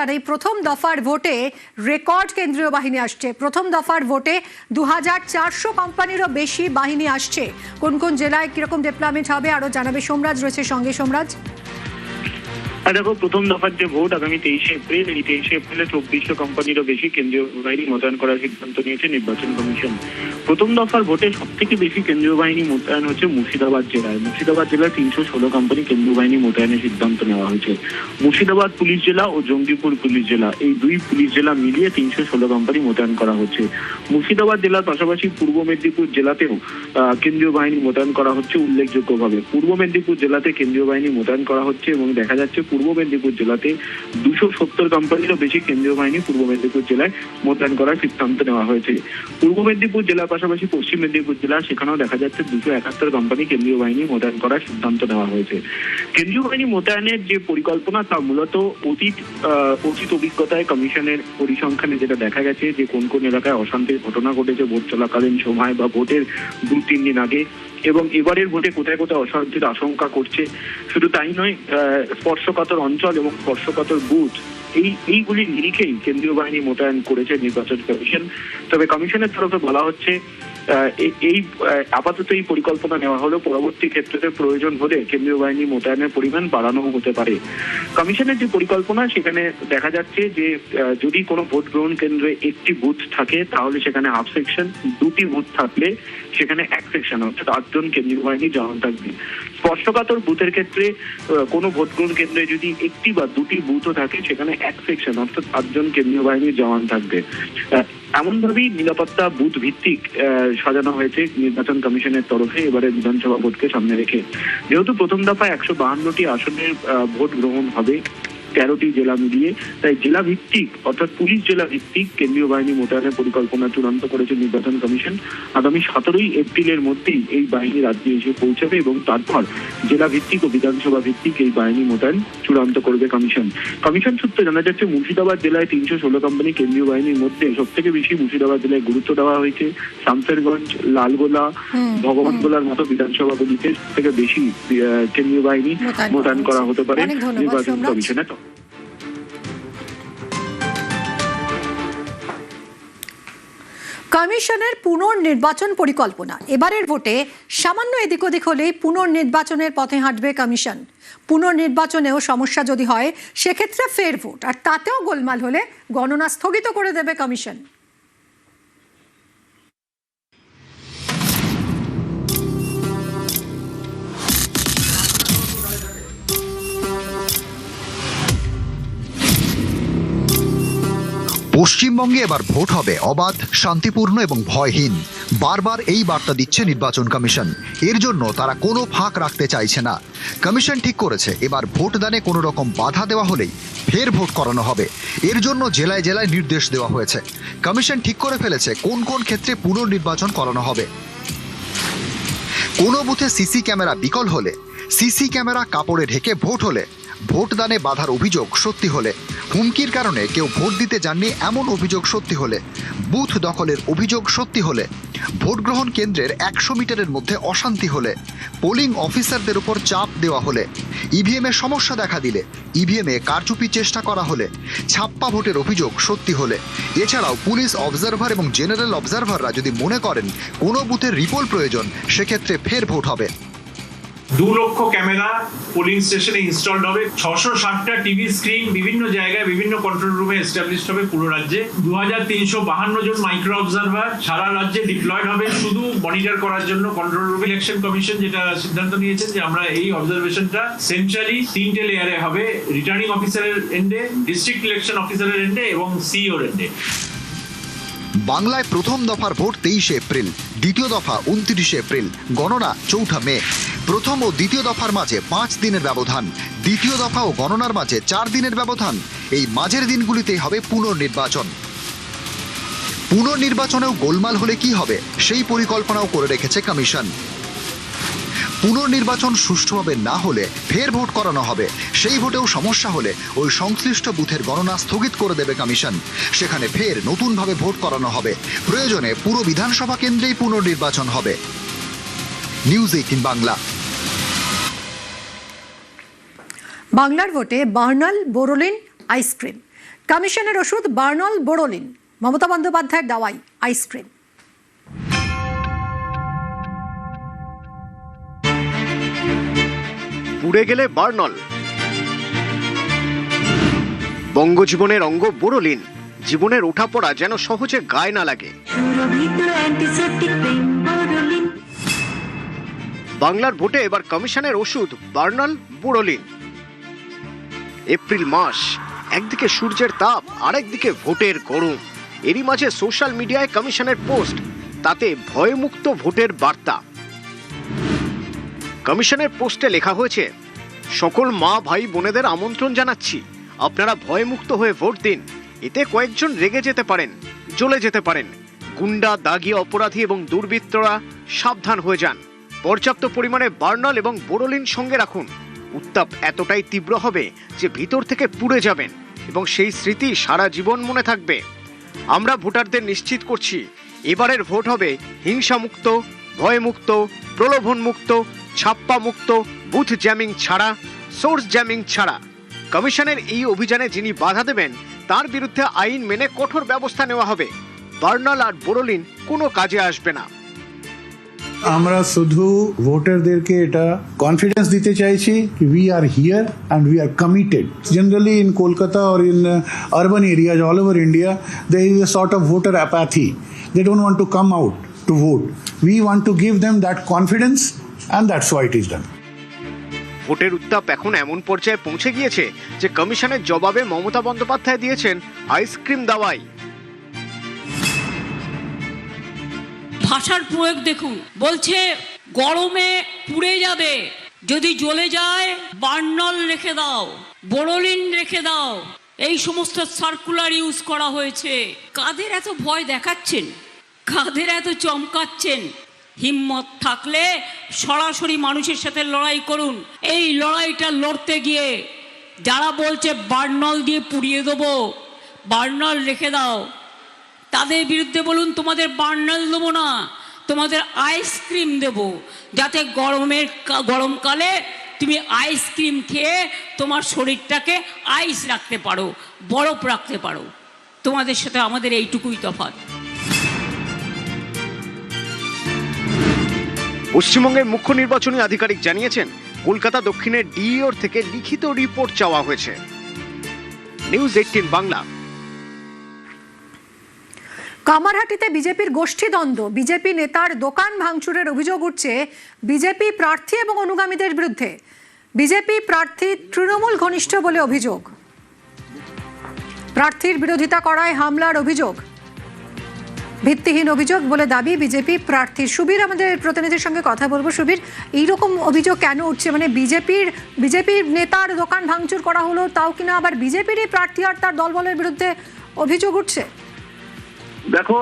আর এই প্রথম দফার ভোটে রেকর্ড কেন্দ্রীয় বাহিনী আসছে। প্রথম দফার ভোটে 2400 কোম্পানিরও বেশি বাহিনী আসছে। কোন কোন জেলায় কিরকম ডিপ্লয়মেন্ট হবে আরো জানাবে সোমরাজ, রয়েছে সঙ্গে সোমরাজ। দেখো, প্রথম দফার যে ভোট আগামী 23 এপ্রিল, এই 23 এপ্রিলে 2400 কোম্পানিরও বেশি কেন্দ্রীয় বাহিনী মোতায়েন করার সিদ্ধান্ত নিয়েছে নির্বাচন কমিশন। প্রথম দফার ভোটে সব থেকে বেশি কেন্দ্রীয় বাহিনী মোতায়েন হচ্ছে মুর্শিদাবাদ জেলায়। মুর্শিদাবাদ জেলায় 316 কোম্পানি কেন্দ্রীয় বাহিনী মোতায়েনের সিদ্ধান্ত নেওয়া হয়েছে। মুর্শিদাবাদ পুলিশ জেলা ও জঙ্গিপুর পুলিশ জেলা, এই দুই পুলিশ জেলা মিলিয়ে 316 কোম্পানি মোতায়েন করা হচ্ছে। মুর্শিদাবাদ জেলার পাশাপাশি পূর্ব মেদিনীপুর জেলাতেও কেন্দ্রীয় বাহিনী মোতায়েন করা হচ্ছে উল্লেখযোগ্যভাবে। পূর্ব মেদিনীপুর জেলাতে কেন্দ্রীয় বাহিনী মোতায়েন করা হচ্ছে এবং দেখা যাচ্ছে পূর্ব মেদিনীপুর জেলাতে 270 কোম্পানিরও বেশি কেন্দ্রীয় বাহিনী পূর্ব মেদিনীপুর জেলায় মোতায়েন করার সিদ্ধান্ত নেওয়া হয়েছে। পূর্ব মেদিনীপুর জেলার পাশাপাশি পশ্চিম মেদিনীপুর জেলা, সেখানেও দেখা যাচ্ছে 271 কোম্পানি কেন্দ্রীয় বাহিনী মোতায়েন করার সিদ্ধান্ত নেওয়া হয়েছে। কেন্দ্রীয় বাহিনী মোতায়েনের যে পরিকল্পনা তা মূলত অতীত অভিজ্ঞতায় কমিশনের পরিসংখ্যানে যেটা দেখা গেছে যে কোন কোন এলাকায় অশান্তির ঘটনা ঘটেছে ভোট চলাকালীন সময় বা ভোটের 2-3 দিন আগে, এবং এবারের ভোটে কোথায় কোথায় অশান্তির আশঙ্কা করছে। শুধু তাই নয়, স্পর্শকাতর অঞ্চল এবং স্পর্শকাতর বুথ এইগুলির নিরিখেই কেন্দ্রীয় বাহিনী মোতায়েন করেছে নির্বাচন কমিশন। তবে কমিশনের তরফে বলা হচ্ছে আপাতত এই পরিকল্পনা নেওয়া হলো, পরবর্তী ক্ষেত্রে প্রয়োজন হলে কেন্দ্রীয় বাহিনী মোতায়েনের পরিমাণ বাড়ানো হতে পারে। কমিশনের যে পরিকল্পনা, সেখানে দেখা যাচ্ছে যে যদি কোনো ভোট গ্রহণ কেন্দ্রে একটি বুথ থাকে তাহলে সেখানে হাফ সেকশন, 2টি বুথ থাকলে সেখানে 1 সেকশন, অর্থাৎ 8 জন কেন্দ্রীয় বাহিনী জওয়ান থাকবে। স্পর্শকাতর বুথের ক্ষেত্রে কোনো ভোট গ্রহণ কেন্দ্রে যদি 1টি বা 2টি বুথও থাকে সেখানে 1 সেকশন, অর্থাৎ 8 জন কেন্দ্রীয় বাহিনীর জওয়ান থাকবে। এমনভাবেই নিরাপত্তা বুথ ভিত্তিক সাজানো হয়েছে নির্বাচন কমিশনের তরফে এবারে বিধানসভা ভোটকে সামনে রেখে। যেহেতু প্রথম দফায় 152টি আসনের ভোট গ্রহণ হবে 13টি জেলা মিলিয়ে, তাই জেলা ভিত্তিক অর্থাৎ পুলিশ জেলা ভিত্তিক কেন্দ্রীয় বাহিনী মোতায়েনের পরিকল্পনা চূড়ান্ত করেছে নির্বাচন কমিশন। আগামী 17 এপ্রিলের মধ্যেই এই বাহিনী রাজ্যে এসে পৌঁছাবে এবং তারপর জেলা ভিত্তিক ও বিধানসভা ভিত্তিক এই বাহিনী মোতায়েন চূড়ান্ত করবে কমিশন। কমিশন সূত্রে জানা যাচ্ছে মুর্শিদাবাদ জেলায় 316 কোম্পানি কেন্দ্রীয় বাহিনীর মধ্যে সব থেকে বেশি মুর্শিদাবাদ জেলায় গুরুত্ব দেওয়া হয়েছে। শামসেরগঞ্জ, লালগোলা, ভগবানগোলার মতো বিধানসভাগুলিতে থেকে বেশি কেন্দ্রীয় বাহিনী মোতায়েন করা হতে পারে নির্বাচন কমিশনের। কমিশনের পুনর্নির্বাচন পরিকল্পনা, এবারের ভোটে সামান্য এদিক ওদিক হলেই পুনর্নির্বাচনের পথে হাঁটবে কমিশন। পুনর্নির্বাচনেও সমস্যা যদি হয় সেক্ষেত্রে ফের ভোট, আর তাতেও গোলমাল হলে গণনা স্থগিত করে দেবে কমিশন। পশ্চিমবঙ্গে এবার ভোট হবে অবাধ, শান্তিপূর্ণ এবং ভয়হীন। বারবার এই বার্তা দিচ্ছে নির্বাচন কমিশন। এর জন্য তারা কোনো ফাঁক রাখতে চাইছে না। কমিশন ঠিক করেছে এবার ভোটদানে কোনো রকম বাধা দেওয়া হলেই ফের ভোট করানো হবে। এর জন্য জেলায় জেলায় নির্দেশ দেওয়া হয়েছে। কমিশন ঠিক করে ফেলেছে কোন কোন ক্ষেত্রে পুনর্নির্বাচন করানো হবে। কোনো বুথে সিসি ক্যামেরা বিকল হলে, সিসি ক্যামেরা কাপড়ে ঢেকে ভোট হলে, ভোটদানে বাধার অভিযোগ সত্যি হলে, হুমকির কারণে কেউ ভোট দিতে যাননি এমন অভিযোগ সত্যি হলে, বুথ দখলের অভিযোগ সত্যি হলে, ভোট গ্রহণ কেন্দ্রের 100 মিটারের মধ্যে অশান্তি হলে, পোলিং অফিসারদের উপর চাপ দেওয়া হলে, ইভিএমে সমস্যা দেখা দিলে, ইভিএমে কারচুপির চেষ্টা করা হলে, ছাপ্পা ভোটের অভিযোগ সত্যি হলে, এছাড়াও পুলিশ অবজারভার এবং জেনারেল অবজারভাররা যদি মনে করেন কোনো বুথের রিপোল প্রয়োজন, সেক্ষেত্রে ফের ভোট হবে। 2 লক্ষ ক্যামেরা পোলিং স্টেশনে ইনস্টলড হবে। 660টা টিভি স্ক্রিন বিভিন্ন জায়গায় বিভিন্ন কন্ট্রোল রুমে এস্টাবলিশড হবে পুরো রাজ্যে। 2352 জন মাইক্রো অবজারভার সারা রাজ্যে ডিপ্লয়েড হবে শুধু মনিটর করার জন্য কন্ট্রোল রুম। ইলেকশন কমিশন যেটা সিদ্ধান্ত নিয়েছেন যে আমরা এই অবজারভেশনটা সেন্ট্রালি 3টে লেয়ারে হবে, রিটার্নিং অফিসারের এন্ডে, ডিস্ট্রিক্ট ইলেকশন অফিসারের এন্ডে এবং সিইওর এন্ডে। বাংলায় প্রথম দফার ভোট 23 এপ্রিল, দ্বিতীয় দফা 29 এপ্রিল, গণনা 4 মে। প্রথম ও দ্বিতীয় দফার মাঝে 5 দিনের ব্যবধান, দ্বিতীয় দফা ও গণনার মাঝে 4 দিনের ব্যবধান। এই মাঝের দিনগুলিতেই হবে পুনর্নির্বাচন। পুনর্নির্বাচনেও গোলমাল হলে কি হবে সেই পরিকল্পনাও করে রেখেছে কমিশন। পুনর্নির্বাচন সুষ্ঠুভাবে না হলে ফের ভোট করানো হবে। সেই ভোটেও সমস্যা হলে ওই সংশ্লিষ্ট বুথের গণনা স্থগিত করে দেবে কমিশন। সেখানে ফের নতুনভাবে ভোট করানো হবে। প্রয়োজনে পুরো বিধানসভা কেন্দ্রেই পুনর্নির্বাচন হবে। নিউজ 18 বাংলা। বাংলার ভোটে বার্নাল, বোরোলিন, আইসক্রিম কমিশনের ওষুধ বার্নল বোরোলিন, মমতা বন্দ্যোপাধ্যায়ের দাওয়াই আইসক্রিম। পুড়ে গেলে বার্নল, বঙ্গজীবনের অঙ্গ বোরোলিন, জীবনের ওঠাপড়া যেন সহজে গায়ে না লাগে। বাংলার ভোটে এবার কমিশনের ওষুধ বার্নল বোরোলিন। এপ্রিল মাস, একদিকে সূর্যের তাপ, আরেকদিকে ভোটের গরম। এরই মাঝে সোশ্যাল মিডিয়ায় কমিশনের পোস্ট, তাতে ভয়মুক্ত ভোটের বার্তা। কমিশনের পোস্টে লেখা হয়েছে, সকল মা ভাই বোনেদের আমন্ত্রণ জানাচ্ছি, আপনারা ভয়মুক্ত হয়ে ভোট দিন। এতে কয়েকজন রেগে যেতে পারেন, জ্বলে যেতে পারেন। গুন্ডা, দাগি, অপরাধী এবং দুর্বৃত্তরা সাবধান হয়ে যান। পর্যাপ্ত পরিমাণে বার্নল এবং বোরোলিন সঙ্গে রাখুন। উত্তাপ এতটাই তীব্র হবে যে ভিতর থেকে পুড়ে যাবেন এবং সেই স্মৃতি সারা জীবন মনে থাকবে। আমরা ভোটারদের নিশ্চিত করছি, এবারের ভোট হবে হিংসামুক্ত, ভয়মুক্ত, প্রলোভনমুক্ত, ছাপ্পা মুক্ত, বুথ জ্যামিং ছাড়া, সোর্স জ্যামিং ছাড়া। কমিশনের এই অভিযানে যিনি বাধা দেবেন তার বিরুদ্ধে আইন মেনে কঠোর ব্যবস্থা নেওয়া হবে। বার্নল আর বোরোলিন কোনো কাজে আসবে না। আমরা শুধু ভোটারদেরকে এটা কনফিডেন্স দিতে চাইছি we are here and we are committed. Generally in Kolkata or in urban areas all over India there is a sort of voter apathy. They don't want to come out to vote. We want to give them that confidence and that's why it is done. ভোটের উত্তাপ এখন এমন পর্যায়ে পৌঁছে গিয়েছে যে কমিশনের জবাবে মমতা বন্দ্যোপাধ্যায় দিয়েছেন আইসক্রিম দাওয়াই। ভাষার প্রয়োগ দেখুন, বলছে গরমে পুড়ে যাবে, যদি জ্বলে যায় বার্নল রেখে দাও, বোরোলিন রেখে দাও। এই সমস্ত সার্কুলার ইউজ করা হয়েছে। কাদের এত ভয় দেখাচ্ছেন, কাদের এত চমকাচ্ছেন? হিম্মত থাকলে সরাসরি মানুষের সাথে লড়াই করুন। এই লড়াইটা লড়তে গিয়ে যারা বলছে বার্নল দিয়ে পুড়িয়ে দেবো, বার্নল রেখে দাও, তাদের বিরুদ্ধে বলুন তোমাদের বার্নল দেবো না, তোমাদের আইসক্রিম দেব, যাতে গরমকালে তুমি আইসক্রিম খেয়ে তোমার শরীরটাকে আইস রাখতে পারো, বরফ রাখতে পারো। তোমাদের সাথে আমাদের এইটুকুই তফাৎ। পশ্চিমবঙ্গের মুখ্য নির্বাচনী আধিকারিক জানিয়েছেন, কলকাতা দক্ষিণের ডিইওর থেকে লিখিত রিপোর্ট চাওয়া হয়েছে। নিউজ 18 বাংলা। কামারহাটিতে বিজেপির গোষ্ঠীদ্বন্দ্ব, বিজেপি নেতার দোকান ভাঙচুরের অভিযোগ উঠছে বিজেপি প্রার্থী এবং অনুগামীদের বিরুদ্ধে। বিজেপি প্রার্থী তৃণমূল ঘনিষ্ঠ বলে অভিযোগ, প্রার্থীর বিরোধিতা করায় হামলার অভিযোগ, ভিত্তিহীন অভিযোগ বলে দাবি বিজেপি প্রার্থীর। সুবীর, আমাদের প্রতিনিধির সঙ্গে কথা বলবো। সুবীর, এইরকম অভিযোগ কেন উঠছে? মানে বিজেপির নেতার দোকান ভাঙচুর করা হলো, তাও কিনা আবার বিজেপিরই প্রার্থী আর তার দলবলের বিরুদ্ধে অভিযোগ উঠছে। দেখো,